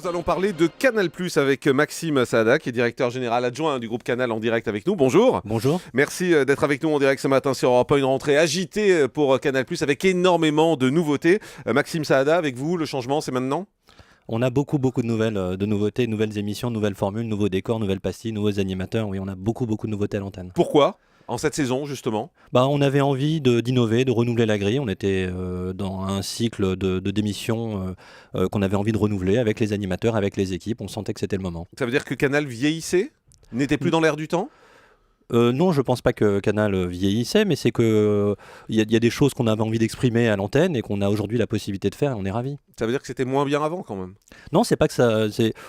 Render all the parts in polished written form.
Nous allons parler de Canal+ avec Maxime Saada, qui est directeur général adjoint du groupe Canal en direct avec nous. Bonjour. Bonjour. Merci d'être avec nous en direct ce matin sur Europe 1, une rentrée agitée pour Canal+ avec énormément de nouveautés. Maxime Saada, avec vous, le changement, c'est maintenant ? On a beaucoup de nouvelles, de nouveautés, nouvelles émissions, nouvelles formules, nouveaux décors, nouvelles pastilles, nouveaux animateurs. Oui, on a beaucoup de nouveautés à l'antenne. Pourquoi ? En cette saison, justement ? On avait envie d'innover, de renouveler la grille. On était dans un cycle d'émissions qu'on avait envie de renouveler avec les animateurs, avec les équipes. On sentait que c'était le moment. Ça veut dire que Canal vieillissait ? N'était plus dans l'air du temps ? Non, je pense pas que Canal vieillissait, mais c'est que y a des choses qu'on avait envie d'exprimer à l'antenne et qu'on a aujourd'hui la possibilité de faire et on est ravis. Ça veut dire que c'était moins bien avant quand même ? Non, c'est pas que ça.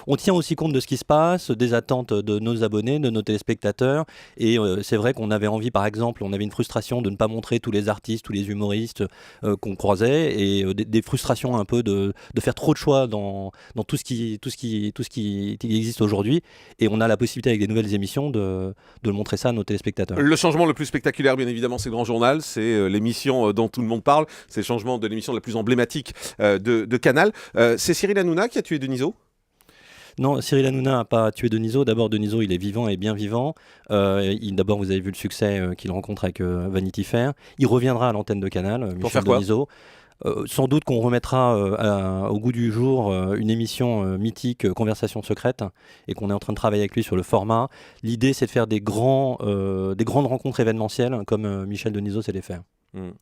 On tient aussi compte de ce qui se passe, des attentes de nos abonnés, de nos téléspectateurs. Et c'est vrai qu'on avait envie, par exemple, on avait une frustration de ne pas montrer tous les artistes, tous les humoristes qu'on croisait, et des frustrations un peu de faire trop de choix dans tout ce qui existe aujourd'hui. Et on a la possibilité avec des nouvelles émissions de montrer ça à nos téléspectateurs. Le changement le plus spectaculaire, bien évidemment, c'est le Grand Journal. C'est l'émission dont tout le monde parle. C'est le changement de l'émission la plus emblématique de Canal. C'est Cyril Hanouna qui a tué Denisot ? Non, Cyril Hanouna n'a pas tué Denisot. D'abord, Denisot, il est vivant et bien vivant. D'abord, vous avez vu le succès qu'il rencontre avec Vanity Fair. Il reviendra à l'antenne de Canal, Pour Michel faire quoi ? Denisot. Sans doute qu'on remettra au goût du jour une émission mythique, Conversation secrète, et qu'on est en train de travailler avec lui sur le format. L'idée, c'est de faire des grandes rencontres événementielles, comme Michel Denisot sait les faire.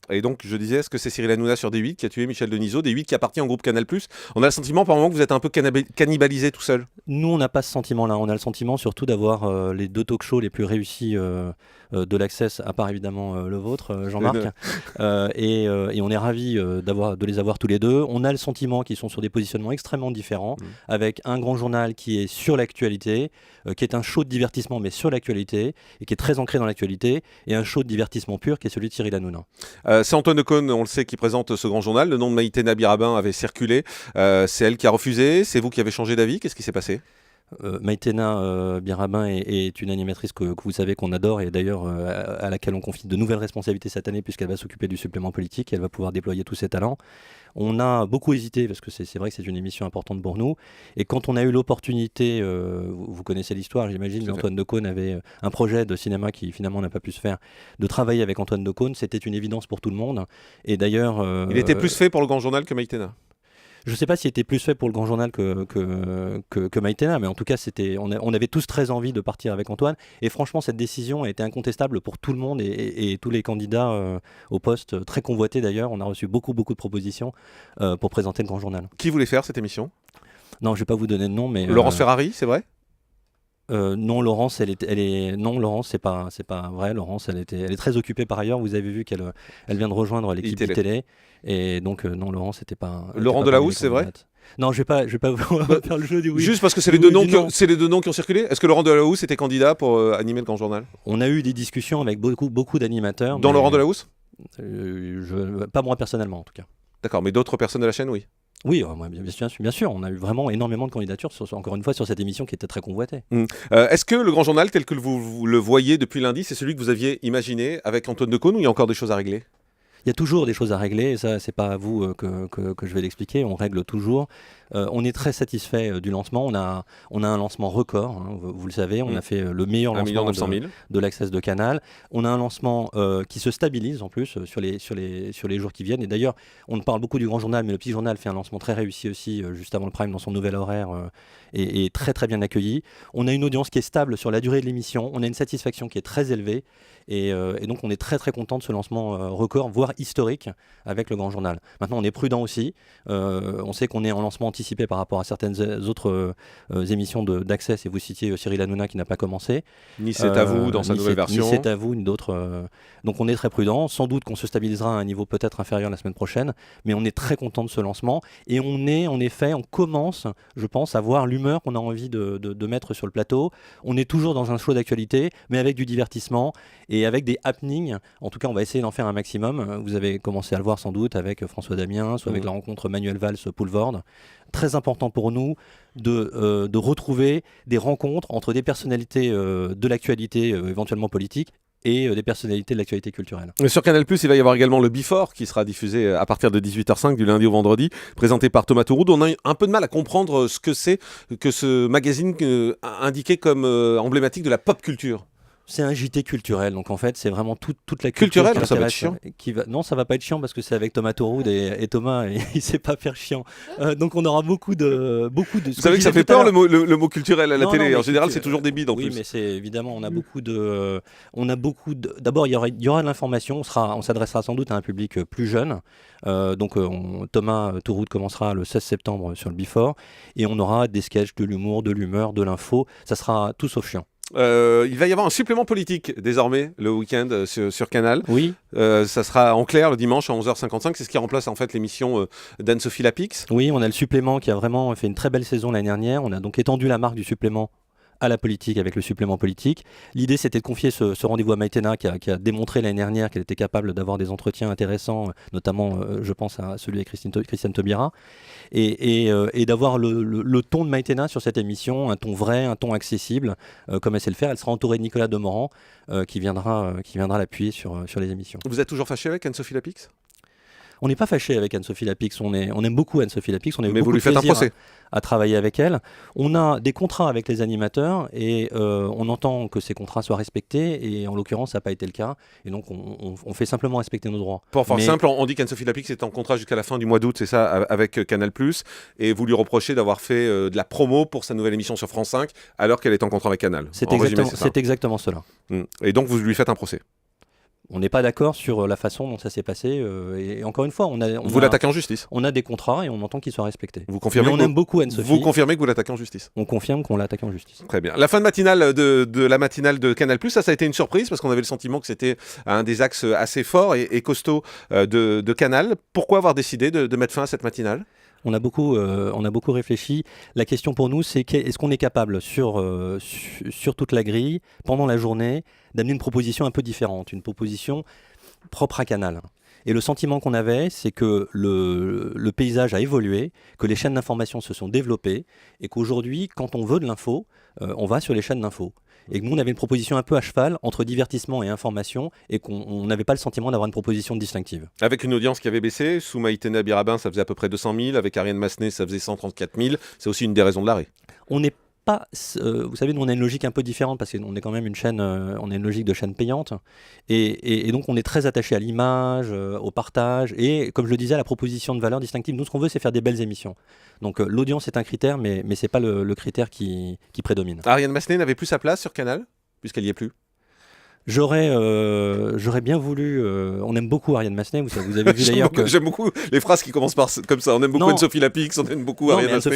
Et donc, je disais, est-ce que c'est Cyril Hanouna sur D8 qui a tué Michel Denisot, D8 qui appartient au groupe Canal+. On a le sentiment par moment que vous êtes un peu cannibalisé tout seul. Nous, on n'a pas ce sentiment-là. On a le sentiment surtout d'avoir les deux talk-shows les plus réussis de l'Access, à part évidemment le vôtre, Jean-Marc. Et on est ravis de les avoir tous les deux. On a le sentiment qu'ils sont sur des positionnements extrêmement différents, avec un grand journal qui est sur l'actualité, qui est un show de divertissement, mais sur l'actualité, et qui est très ancré dans l'actualité, et un show de divertissement pur qui est celui de Cyril Hanouna. C'est Antoine Decaune, on le sait, qui présente ce grand journal. Le nom de Maïtena Birabin avait circulé. C'est elle qui a refusé. C'est vous qui avez changé d'avis. Qu'est-ce qui s'est passé ? Maïtena Birabin est une animatrice que vous savez qu'on adore, et d'ailleurs à laquelle on confie de nouvelles responsabilités cette année, puisqu'elle va s'occuper du supplément politique et elle va pouvoir déployer tous ses talents. On a beaucoup hésité parce que c'est vrai que c'est une émission importante pour nous, et quand on a eu l'opportunité, vous connaissez l'histoire j'imagine, mais Antoine Decaune avait un projet de cinéma qui finalement n'a pas pu se faire, de travailler avec Antoine Decaune. C'était une évidence pour tout le monde, et d'ailleurs il était plus fait pour le grand journal que Maïtena. Je ne sais pas s'il était plus fait pour le Grand Journal que Maïtena, mais en tout cas, on avait tous très envie de partir avec Antoine. Et franchement, cette décision a été incontestable pour tout le monde et tous les candidats au poste, très convoités d'ailleurs. On a reçu beaucoup de propositions pour présenter le Grand Journal. Qui voulait faire cette émission ? Non, je ne vais pas vous donner de nom, mais... Laurence Ferrari, c'est vrai ? Non, Laurence, non, Laurence, c'est pas vrai. Laurence, elle est très occupée par ailleurs. Vous avez vu qu'elle vient de rejoindre l'équipe télé, et donc non, Laurence, c'était pas. Laurent Delahousse, c'est vrai ? Non, je vais pas faire le jeu du oui. Juste parce que c'est les deux noms qui ont circulé. Est-ce que Laurent Delahousse était candidat pour animer le Grand Journal ? On a eu des discussions avec beaucoup d'animateurs. Dans Laurent Delahousse ? Pas moi personnellement en tout cas. D'accord, mais d'autres personnes de la chaîne, oui. Oui, bien sûr, on a eu vraiment énormément de candidatures, encore une fois, sur cette émission qui était très convoitée. Est-ce que le Grand Journal, tel que vous le voyez depuis lundi, c'est celui que vous aviez imaginé avec Antoine Decaune, ou il y a encore des choses à régler ? Il y a toujours des choses à régler, et ça, c'est pas à vous que je vais l'expliquer, on règle toujours. On est très satisfait du lancement. On a un lancement record, hein, vous le savez. On a fait le meilleur lancement de l'Access de Canal. On a un lancement qui se stabilise en plus sur les jours qui viennent. Et d'ailleurs, on parle beaucoup du Grand Journal, mais le Petit Journal fait un lancement très réussi aussi juste avant le prime dans son nouvel horaire et très très bien accueilli. On a une audience qui est stable sur la durée de l'émission. On a une satisfaction qui est très élevée. Et donc on est très très content de ce lancement record, voire historique, avec le Grand Journal. Maintenant, on est prudent aussi. On sait qu'on est en lancement anticipé par rapport à certaines autres émissions d'Access, et vous citiez Cyril Hanouna qui n'a pas commencé. Ni C'est à vous dans sa nouvelle version. Ni C'est à vous, ni d'autres. Donc on est très prudent. Sans doute qu'on se stabilisera à un niveau peut-être inférieur la semaine prochaine, mais on est très content de ce lancement. Et on commence, je pense, à voir l'humeur qu'on a envie de mettre sur le plateau. On est toujours dans un show d'actualité, mais avec du divertissement et avec des happenings. En tout cas, on va essayer d'en faire un maximum. Vous avez commencé à le voir sans doute avec François Damiens, soit avec la rencontre Manuel Valls-Poulvord. Très important pour nous de retrouver des rencontres entre des personnalités de l'actualité éventuellement politique et des personnalités de l'actualité culturelle. Sur Canal+, il va y avoir également le Before qui sera diffusé à partir de 18h05 du lundi au vendredi, présenté par Thomas Touroud. On a un peu de mal à comprendre ce que c'est que ce magazine indiqué comme emblématique de la pop culture. C'est un JT culturel, donc en fait c'est vraiment toute la culture culturelle. Ça va être chiant. Non, ça va pas être chiant parce que c'est avec Thomas Touroud et Thomas il sait pas faire chiant. Donc on aura beaucoup de. Vous savez que ça fait peur le mot culturel à la télé. En général, c'est toujours des bides en plus. Oui, mais c'est évidemment on a beaucoup de. D'abord il y aura de l'information. On s'adressera sans doute à un public plus jeune. Thomas Touroud commencera le 16 septembre sur le Before et on aura des sketchs, de l'humour, de l'humeur, de l'info. Ça sera tout sauf chiant. Il va y avoir un supplément politique désormais le week-end sur Canal. Oui. Ça sera en clair le dimanche à 11h55. C'est ce qui remplace en fait l'émission d'Anne-Sophie Lapix. Oui, on a le supplément qui a vraiment fait une très belle saison l'année dernière. On a donc étendu la marque du supplément à la politique avec le supplément politique. L'idée, c'était de confier ce rendez-vous à Maïtena qui a démontré l'année dernière qu'elle était capable d'avoir des entretiens intéressants, notamment, je pense à celui avec Christiane Taubira, et d'avoir le ton de Maïtena sur cette émission, un ton vrai, un ton accessible, comme elle sait le faire. Elle sera entourée de Nicolas Demorand qui viendra l'appuyer sur les émissions. Vous êtes toujours fâché avec Anne-Sophie Lapix ? On n'est pas fâché avec Anne-Sophie Lapix, on aime beaucoup Anne-Sophie Lapix, on a eu Mais beaucoup vous lui de faites un plaisir procès à travailler avec elle. On a des contrats avec les animateurs et on entend que ces contrats soient respectés et en l'occurrence ça n'a pas été le cas et donc on fait simplement respecter nos droits. Pour faire simple, on dit qu'Anne-Sophie Lapix est en contrat jusqu'à la fin du mois d'août, c'est ça, avec Canal+, et vous lui reprochez d'avoir fait de la promo pour sa nouvelle émission sur France 5 alors qu'elle est en contrat avec Canal. C'est exactement cela. Et donc vous lui faites un procès. On n'est pas d'accord sur la façon dont ça s'est passé. Et encore une fois, vous l'attaquez en justice. On a des contrats et on entend qu'ils soient respectés. Vous confirmez Mais on aime beaucoup Anne-Sophie. Vous confirmez que vous l'attaquez en justice. On confirme qu'on l'attaque en justice. Très bien. La fin de matinale de la matinale de Canal+, ça a été une surprise parce qu'on avait le sentiment que c'était un des axes assez forts et costauds de Canal. Pourquoi avoir décidé de mettre fin à cette matinale ? On a beaucoup réfléchi. La question pour nous, c'est est-ce qu'on est capable sur toute la grille, pendant la journée, d'amener une proposition un peu différente, une proposition propre à Canal. Et le sentiment qu'on avait, c'est que le paysage a évolué, que les chaînes d'information se sont développées, et qu'aujourd'hui, quand on veut de l'info, on va sur les chaînes d'info. Et que nous, on avait une proposition un peu à cheval entre divertissement et information, et qu'on n'avait pas le sentiment d'avoir une proposition distinctive. Avec une audience qui avait baissé, sous Maïtena Birabin, ça faisait à peu près 200 000, avec Ariane Massenet, ça faisait 134 000, c'est aussi une des raisons de l'arrêt. On n'est pas, vous savez, nous on a une logique un peu différente parce qu'on est quand même une chaîne, on a une logique de chaîne payante et donc on est très attaché à l'image, au partage et comme je le disais à la proposition de valeur distinctive. Nous ce qu'on veut c'est faire des belles émissions. Donc l'audience est un critère mais c'est pas le critère qui prédomine. Ariane Massenet n'avait plus sa place sur Canal puisqu'elle y est plus. J'aurais bien voulu. On aime beaucoup Ariane Massenet. Vous avez vu d'ailleurs que j'aime beaucoup les phrases qui commencent comme ça. On aime beaucoup Anne-Sophie Lapix, on aime beaucoup Ariane Massenet.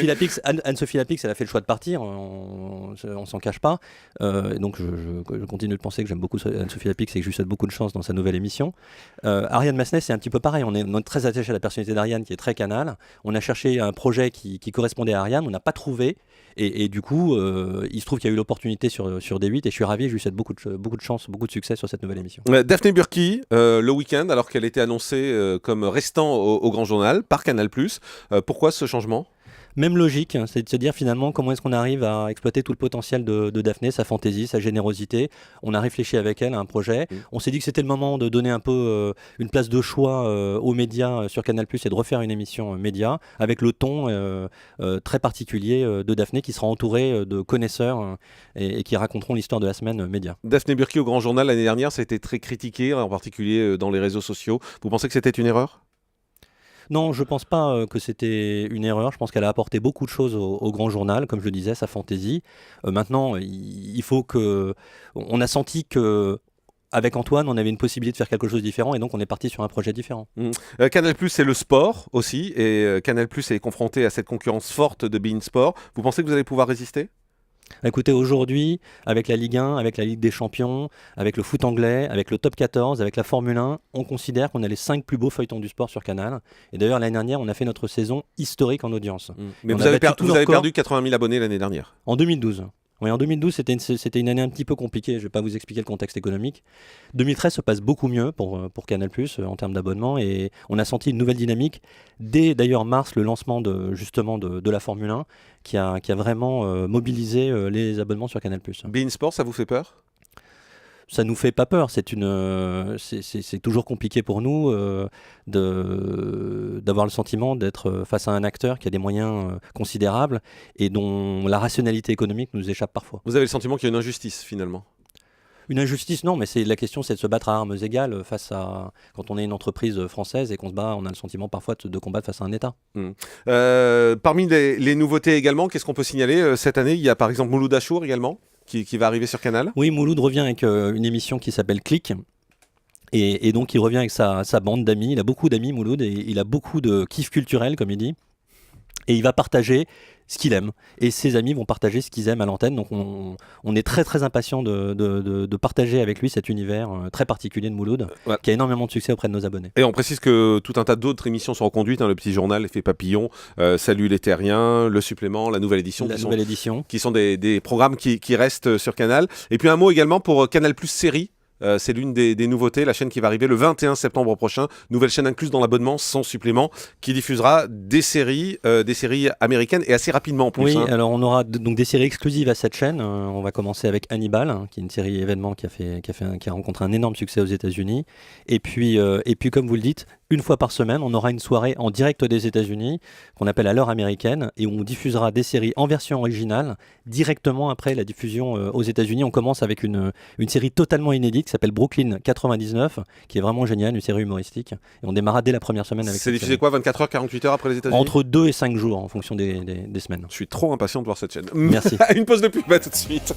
Anne-Sophie Lapix, elle a fait le choix de partir. On s'en cache pas. Donc je continue de penser que j'aime beaucoup Anne-Sophie Lapix et que je lui souhaite beaucoup de chance dans sa nouvelle émission. Ariane Massenet, c'est un petit peu pareil. On est très attaché à la personnalité d'Ariane qui est très Canal. On a cherché un projet qui correspondait à Ariane. On n'a pas trouvé. Et du coup, il se trouve qu'il y a eu l'opportunité sur D8 et je suis ravi. Je lui souhaite beaucoup de chance, beaucoup de succès sur cette nouvelle émission. Daphné Burki, le week-end, alors qu'elle était annoncée comme restant au Grand Journal par Canal+, pourquoi ce changement ? Même logique, c'est de se dire finalement comment est-ce qu'on arrive à exploiter tout le potentiel de Daphné, sa fantaisie, sa générosité. On a réfléchi avec elle à un projet. On s'est dit que c'était le moment de donner un peu une place de choix aux médias sur Canal+, et de refaire une émission média avec le ton très particulier de Daphné qui sera entourée de connaisseurs et qui raconteront l'histoire de la semaine média. Daphné Burki au Grand Journal l'année dernière, ça a été très critiqué, en particulier dans les réseaux sociaux. Vous pensez que c'était une erreur ? Non, je ne pense pas que c'était une erreur. Je pense qu'elle a apporté beaucoup de choses au Grand Journal, comme je le disais, sa fantaisie. Maintenant, il faut que... On a senti que... Avec Antoine, on avait une possibilité de faire quelque chose de différent et donc on est parti sur un projet différent. Canal+, c'est le sport aussi et Canal+, est confronté à cette concurrence forte de beIN Sport. Vous pensez que vous allez pouvoir résister ? Écoutez, aujourd'hui, avec la Ligue 1, avec la Ligue des Champions, avec le foot anglais, avec le top 14, avec la Formule 1, on considère qu'on a les 5 plus beaux feuilletons du sport sur Canal. Et d'ailleurs, l'année dernière, on a fait notre saison historique en audience. Mais vous avez perdu 80 000 abonnés l'année dernière. En 2012. Oui, en 2012, c'était une année un petit peu compliquée. Je ne vais pas vous expliquer le contexte économique. 2013 se passe beaucoup mieux pour Canal+, en termes d'abonnement. Et on a senti une nouvelle dynamique. Dès d'ailleurs mars, le lancement de la Formule 1, qui a vraiment mobilisé les abonnements sur Canal+. beIN Sport, ça vous fait peur ? ça nous fait pas peur. C'est toujours compliqué pour nous d'avoir le sentiment d'être face à un acteur qui a des moyens considérables et dont la rationalité économique nous échappe parfois. Vous avez le sentiment qu'il y a une injustice finalement? Une injustice, non, mais la question, c'est de se battre à armes égales face à... Quand on est une entreprise française et qu'on se bat, on a le sentiment parfois de combattre face à un État. Parmi les nouveautés également, qu'est-ce qu'on peut signaler cette année? Il y a par exemple Mouloud Achour également, qui va arriver sur Canal. Oui, Mouloud revient avec une émission qui s'appelle Click. Et donc, il revient avec sa bande d'amis. Il a beaucoup d'amis, Mouloud, et il a beaucoup de kiff culturel, comme il dit. Et il va partager ce qu'il aime. Et ses amis vont partager ce qu'ils aiment à l'antenne. Donc on est très très impatient de partager avec lui cet univers très particulier de Mouloud, qui a énormément de succès auprès de nos abonnés. Et on précise que tout un tas d'autres émissions sont reconduites, le Petit Journal, l'Effet Papillon, Salut les Terriens, Le Supplément, La Nouvelle Édition. Qui sont des programmes qui restent sur Canal. Et puis un mot également pour Canal Plus Série. C'est l'une des nouveautés, la chaîne qui va arriver le 21 septembre prochain, nouvelle chaîne incluse dans l'abonnement sans supplément, qui diffusera des séries américaines et assez rapidement en plus. Oui, alors on aura donc des séries exclusives à cette chaîne. On va commencer avec Hannibal, qui est une série événement qui a rencontré un énorme succès aux États-Unis. Et puis comme vous le dites, une fois par semaine, on aura une soirée en direct des États-Unis qu'on appelle à l'heure américaine et où on diffusera des séries en version originale directement après la diffusion aux États-Unis. On commence avec une série totalement inédite qui s'appelle Brooklyn 99, qui est vraiment géniale, une série humoristique. Et on démarra dès la première semaine avec. C'est diffusé quoi, 24 heures, 48 heures après les États-Unis? Entre 2 et 5 jours en fonction des semaines. Je suis trop impatient de voir cette chaîne. Merci. Une pause de pub, à tout de suite.